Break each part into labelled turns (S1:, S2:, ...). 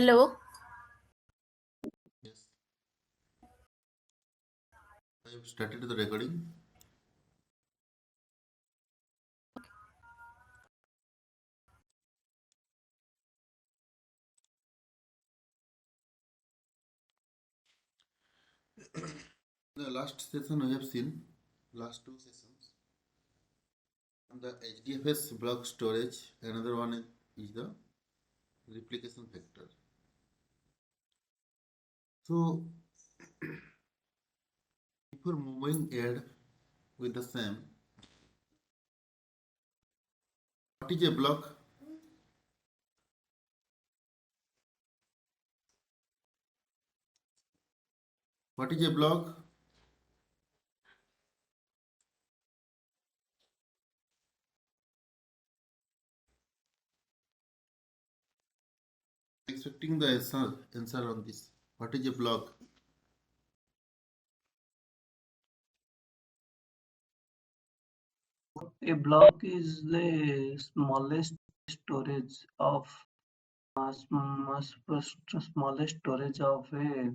S1: Hello.
S2: Yes, I have started the recording. The last session we have seen, last two sessions, on the HDFS block storage. Another one is the replication factor. So, before moving ahead with the same, what is a block? What is a block? Expecting the answer on this. What is a block?
S3: A block is the smallest storage of smallest storage of a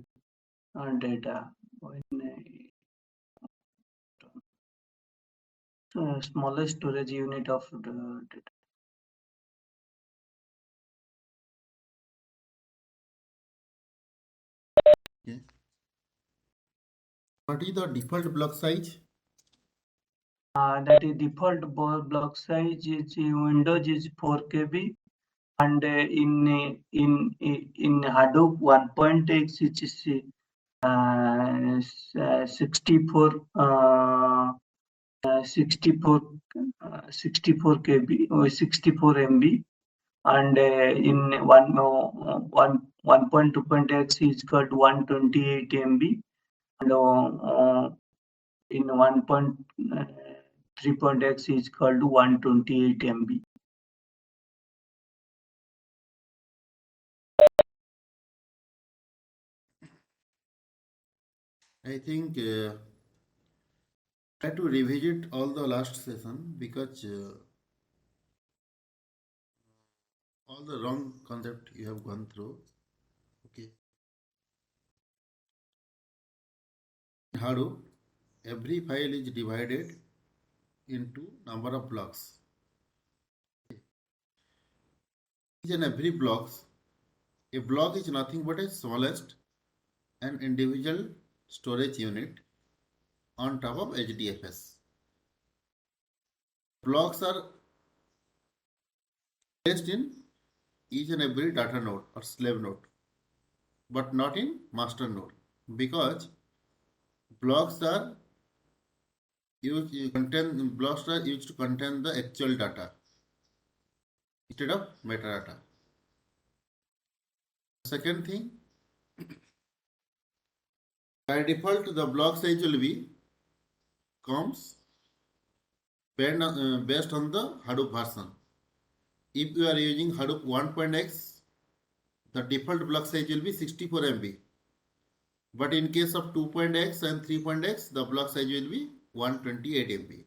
S3: data. Smallest storage unit of the data.
S2: Okay. What is the default block size?
S3: That is default block size is Windows is 4 KB and in Hadoop 1.x it is 64 64 64 KB or 64 MB, and in 1.2.x is got 128 MB, and in 1.3.x is called 128 MB.
S2: I think try to revisit all the last session because all the wrong concept you have gone through. Okay. In Hadoop, every file is divided into number of blocks. Each and every blocks, a block is nothing but a smallest and individual storage unit on top of HDFS. Blocks are placed in each and every data node or slave node, but not in master node, because blocks are used to contain the actual data instead of metadata. Second thing, by default the block size will be comes based on the Hadoop version. If you are using Hadoop 1.x, the default block size will be 64 MB. But in case of 2.x and 3.x, the block size will be 128 MB.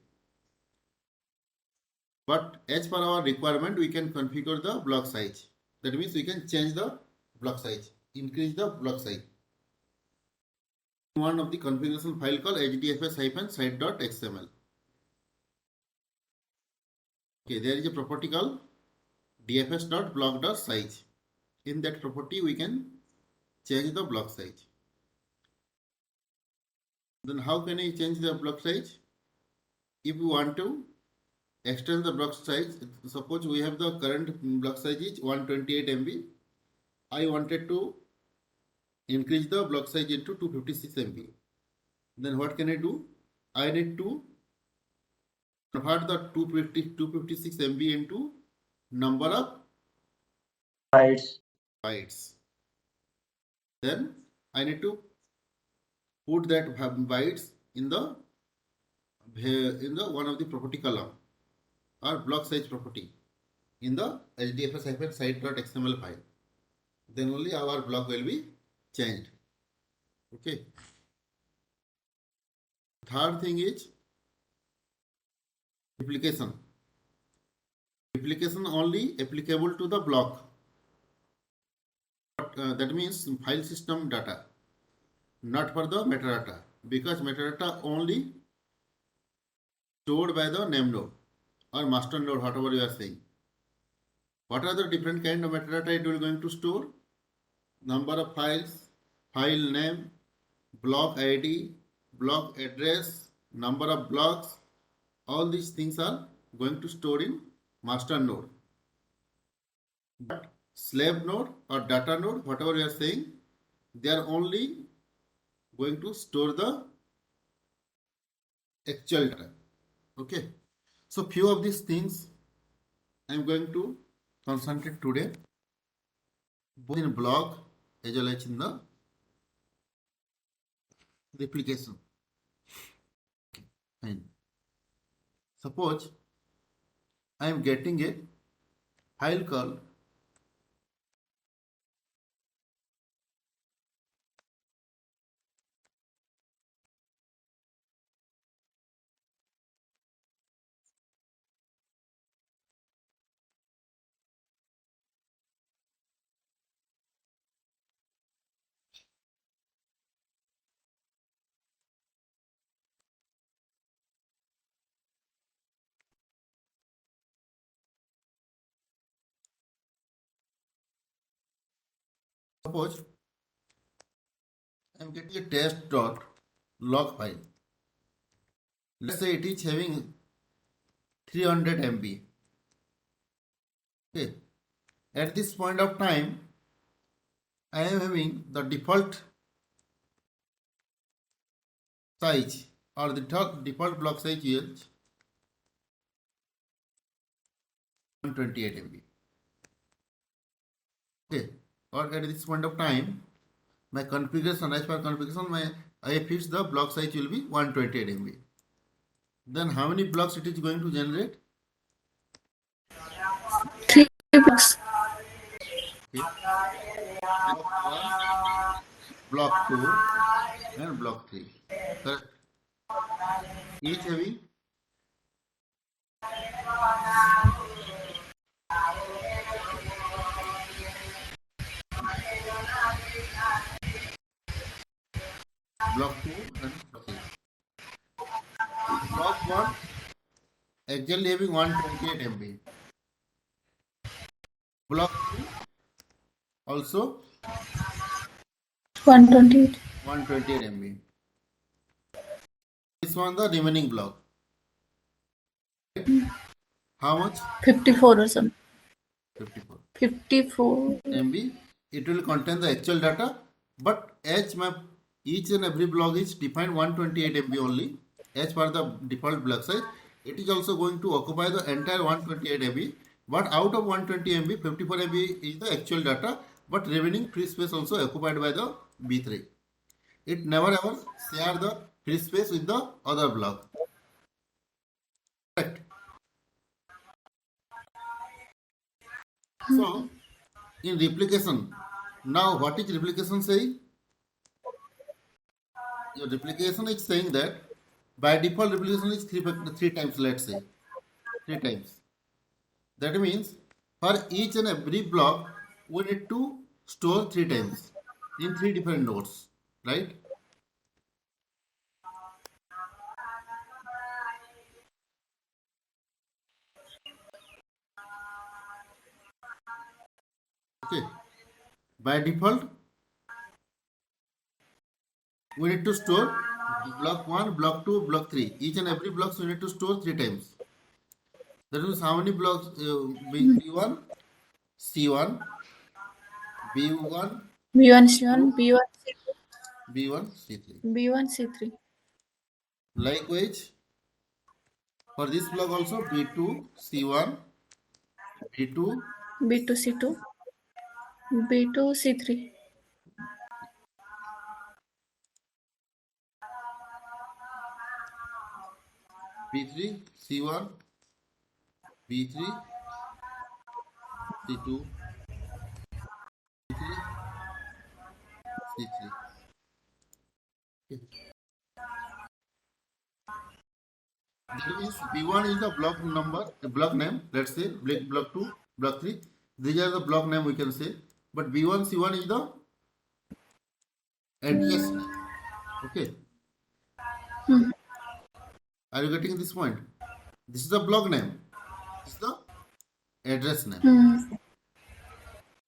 S2: But as per our requirement, we can configure the block size. That means we can change the block size, increase the block size. One of the configuration file called hdfs-site.xml. Okay, there is a property called dfs.block.size. In that property, we can change the block size. Then how can I change the block size? If we want to extend the block size, suppose we have the current block size is 128 MB. I wanted to increase the block size into 256 MB. Then what can I do? I need to convert the 256 MB into number of bytes. Then I need to put that bytes in the one of the property column or block size property in the hdfs-site.xml file. Then only our block will be changed. Okay. Third thing is replication. Replication only applicable to the block. But that means file system data, not for the metadata, because metadata only stored by the name node or master node, whatever you are saying. What are the different kind of metadata it will going to store? Number of files, file name, block ID, block address, number of blocks, all these things are going to store in master node. But slave node or data node, whatever you are saying, they are only going to store the actual data. Okay. So few of these things I am going to concentrate today, both in block as well as in the replication. Fine. Suppose I am getting a file called suppose I am getting a test.log file. Let's say it is having 300 MB. Okay. At this point of time, I am having the default size or the default block size is 128 MB. Okay. Or at this point of time, my configuration, as per configuration, I fix the block size will be 128 MB. Then how many blocks it is going to generate?
S1: 3 blocks.
S2: Okay. Block 1, block 2 and block 3. Correct. Each having block 2 and block 3. Block 1 actually having 128 MB. Block 2 also
S1: 128.
S2: 128 MB. This one the remaining block. How much?
S1: 54 or something.
S2: 54
S1: 54.
S2: MB. It will contain the actual data, but as my each and every block is defined 128 MB only as per the default block size. It is also going to occupy the entire 128 MB, but out of 120 MB, 54 MB is the actual data, but remaining free space also occupied by the B3. It never ever share the free space with the other block. Correct. So in replication, now what is replication saying? Your replication is saying that by default replication is three times, let's say 3 times. That means for each and every block we need to store 3 times in 3 different nodes, right? Okay. By default we need to store block 1, block 2, block 3. Each and every block we need to store 3 times. That means how many blocks? B1, C1, B1,
S1: B1 C1, B1 C2,
S2: B1, C3.
S1: B1 C3.
S2: Likewise, for this block also B2, C1, B2,
S1: B2 C2, B2 C3.
S2: B3, C1, B3, C2, B3, C3. Okay. That means B1 is the block number, the block name. Let's say block 2, block 3. These are the block name we can say. but B1 C1 is the address name. Okay,
S1: Hmm.
S2: are you getting this point? This is the block name. This is the address name.
S1: Hmm.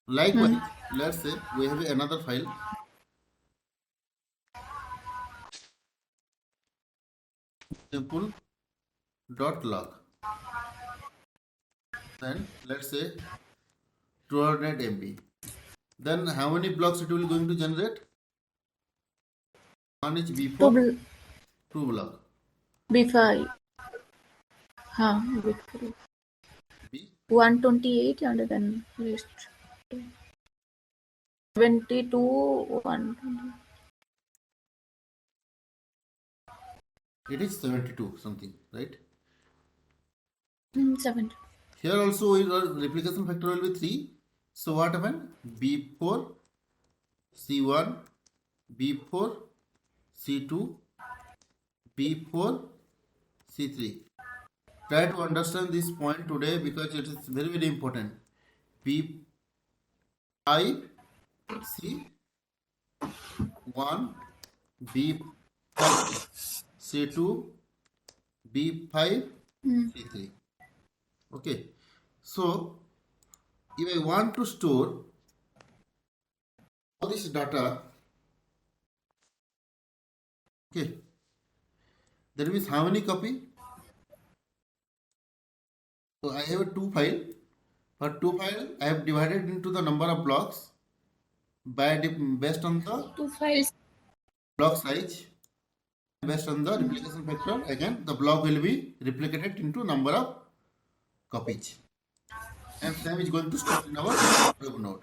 S2: Likewise, let's say we have another file, simple dot log. Then let's say 200 MB. Then how many blocks it will going to generate? One is
S1: Two
S2: B4, two block.
S1: B5. हाँ B4.
S2: B
S1: 128 and then list 72 120.
S2: it is 72 something, right?
S1: 70.
S2: Here also our replication factor will be 3. So what happened? B4, C1, B4, C2, B4, C3. Try to understand this point today because it is very very important. B5, C1, B5, C2, B5, C3. Okay. So if I want to store all this data, okay, that means how many copy? So I have a two file. For two file, I have divided into the number of blocks based on the
S1: Two files.
S2: block size. Based on the replication factor, again the block will be replicated into number of copies. And same is going to store in our web node.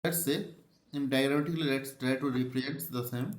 S2: Let's say diagrammatically let's try to represent the same.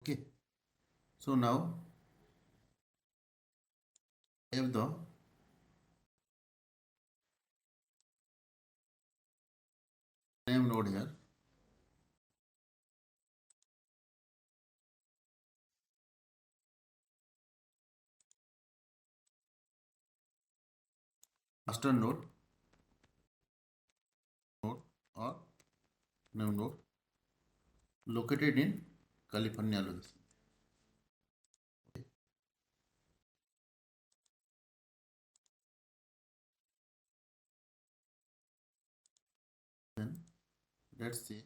S2: Okay. So now I have the name node here. Master node or name node located in California location. Then let's see.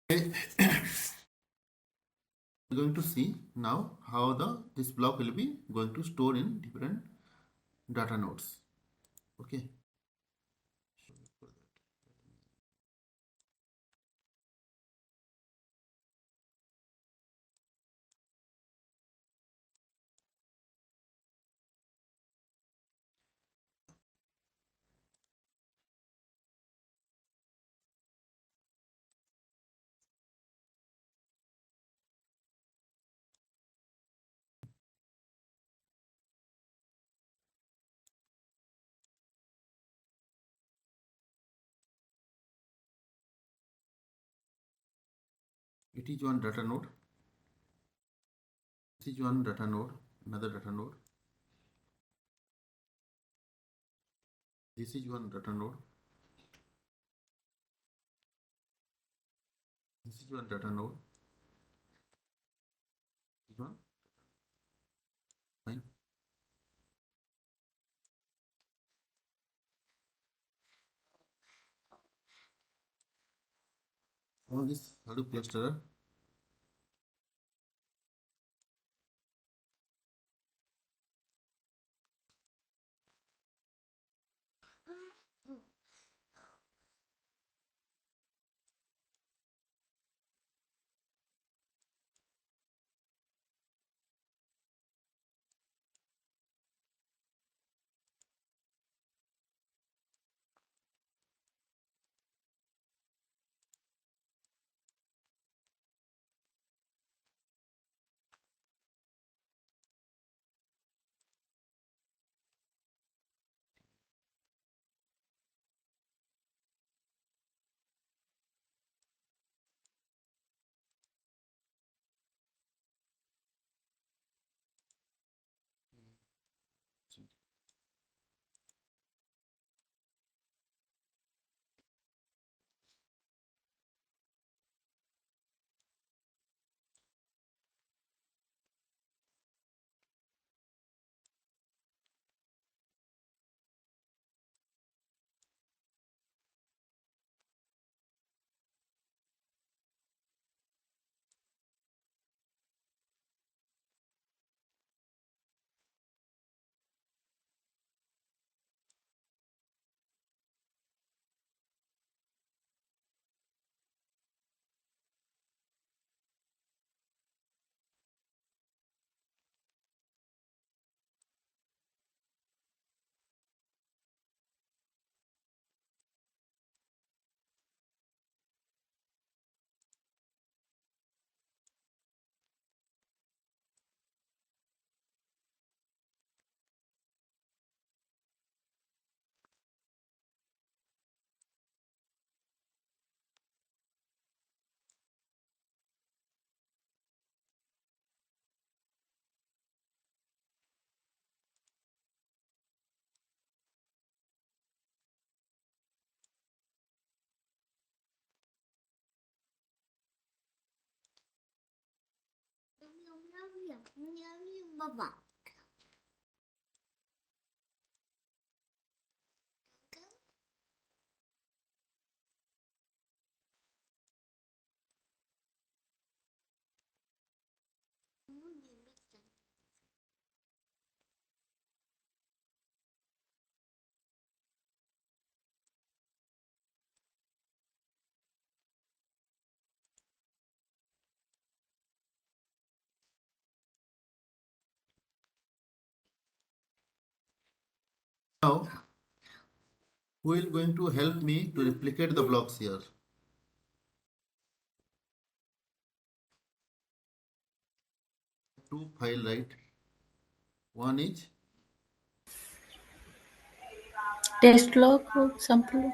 S2: Okay. We're going to see now how this block will be going to store in different data nodes. Okay. It is one data node. This is one data node, another data node. This is one data node. This is one data node. This one. Fine. All this Hadoop cluster. Now, who is going to help me to replicate the blocks here? Two file, right? One is
S1: Test log or sample log.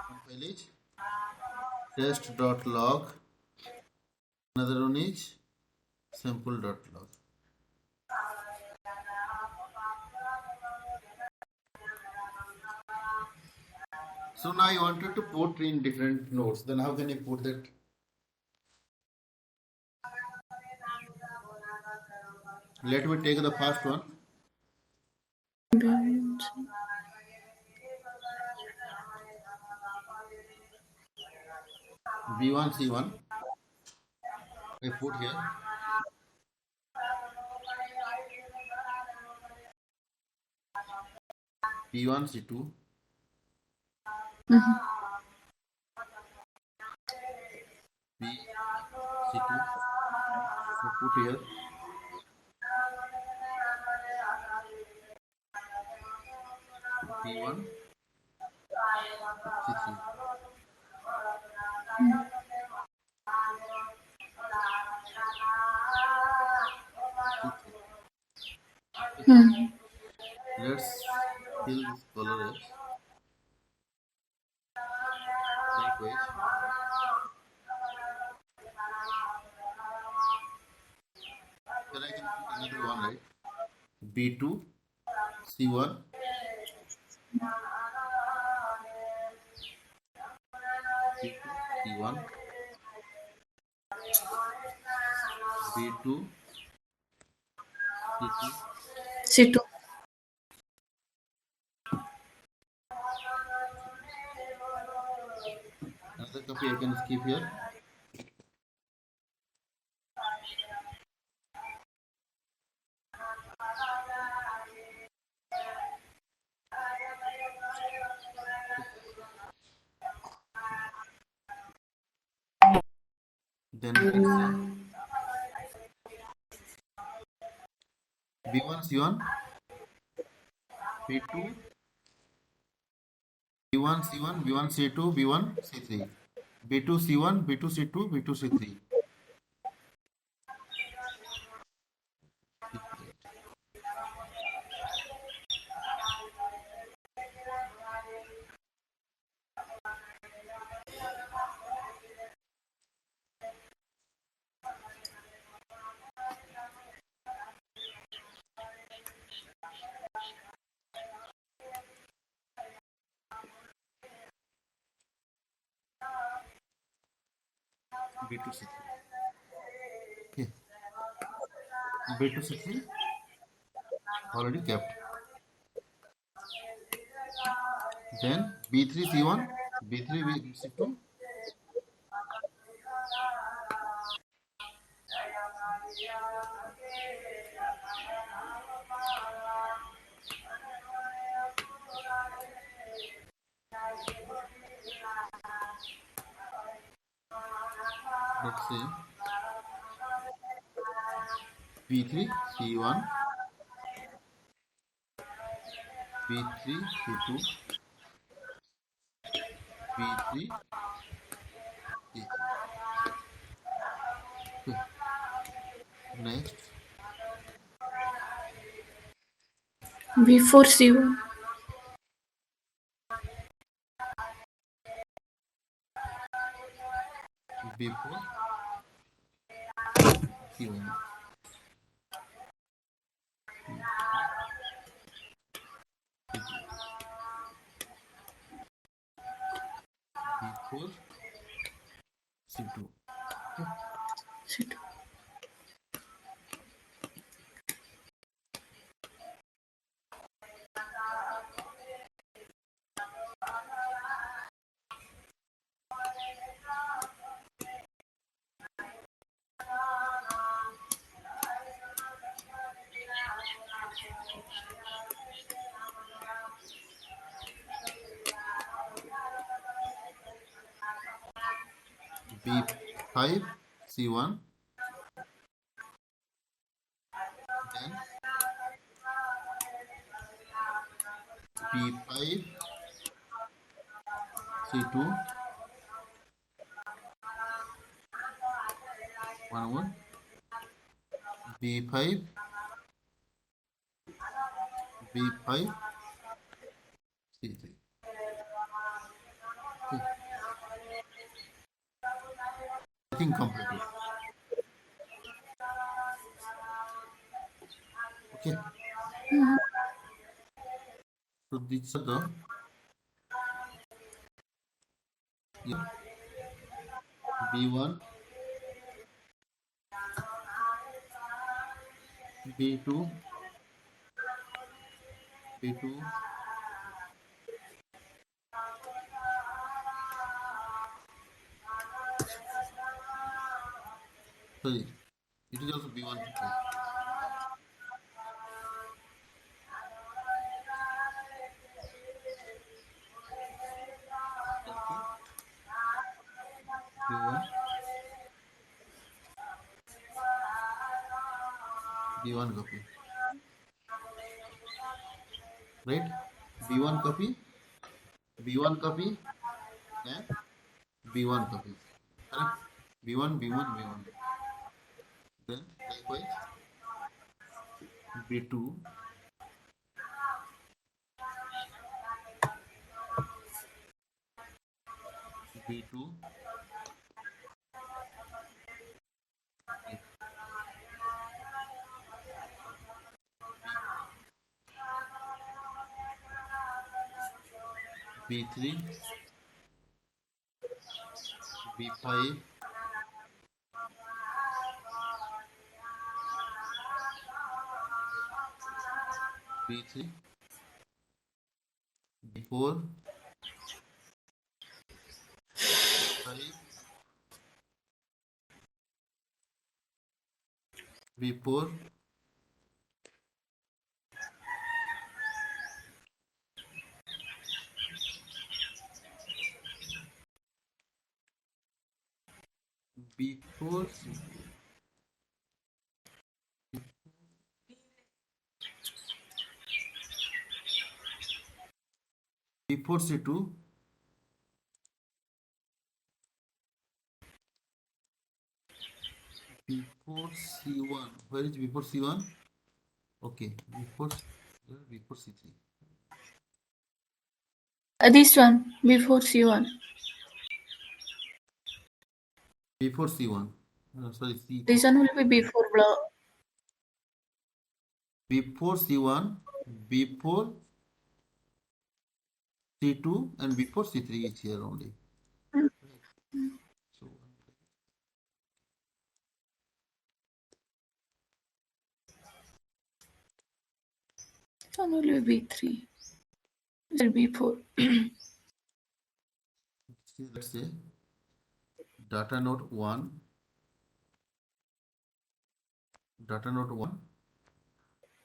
S2: one file is test.log. Another one is sample.log. So now I wanted to put in different nodes. Then how can I put that? Let me take the first one. B1 C1. I put here. B1 C2. B C2. I put here. B1 C3. Let's fill this color as likewise. Then I can put another one, right? B2 C1. B2 C1. B2 C2.
S1: C2.
S2: Another copy I can skip here. Then we can see B1 C1, B2 B1 C1, B1 C2, B1 C3, B2 C1, B2 C2, B2 C3. B2 C3. Okay. B2 C3 already kept. Then B3 C1, B3 C2. Let's say B3 C1, B3 C2, B3 C3. Okay. Next
S1: B4 C1.
S2: B4 C1. B4 C2. Okay.
S1: C2.
S2: B5 C1, then B5 C2, one more, B5 B5 C3. Okay. I think completed. Okay. So these are the B1, B2, B2, sorry, it is also B1 B5. Okay. B1, B1 copy, right? B1 copy, B1 copy, and B1 copy. Correct? B1, B1, B1. Then likewise B2, B2, B3, B5, B3, B4, B5, B4, B4, B4 C2, B4 C1. Where is B4 C1? Okay, B4 C3.
S1: This one before C1.
S2: B4 C1. Sorry, C4.
S1: This one will be before block.
S2: B4 C1, B4 C2, and B4 C3 is here only. So
S1: This one will be B3. This will be B4.
S2: let's say data node 1,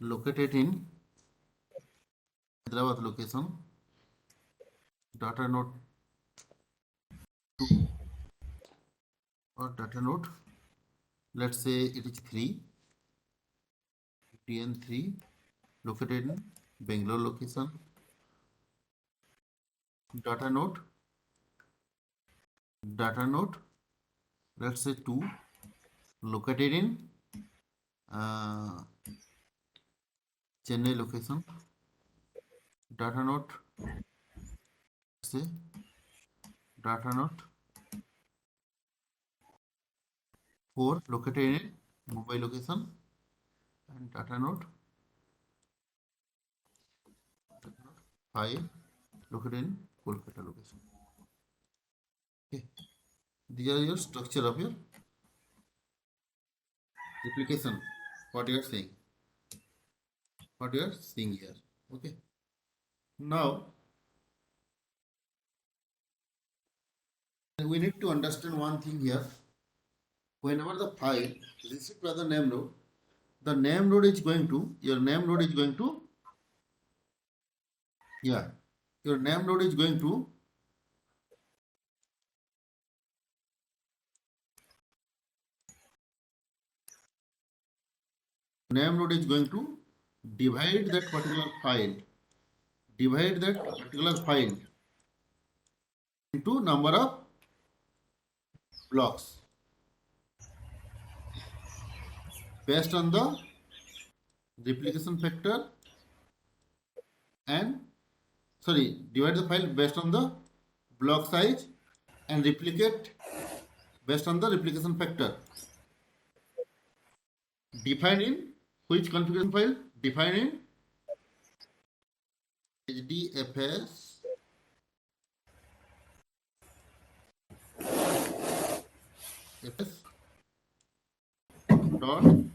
S2: located in Hyderabad location. Data node 2 or data node, let's say it is 3, TN3, located in Bangalore location. Data node, let's say 2, located in Chennai location. Data node, say data node 4, located in Mumbai location, and data node 5, located in Kolkata location. Okay, these are your structure of your application. What you are saying, here. Okay. Now we need to understand one thing here. Whenever the file received by the name node, the name node is going to, your name node is going to name node is going to divide that particular file. Divide that particular file into number of blocks based on the replication factor and divide the file based on the block size and replicate based on the replication factor. Define in which configuration file? Define in HDFS dot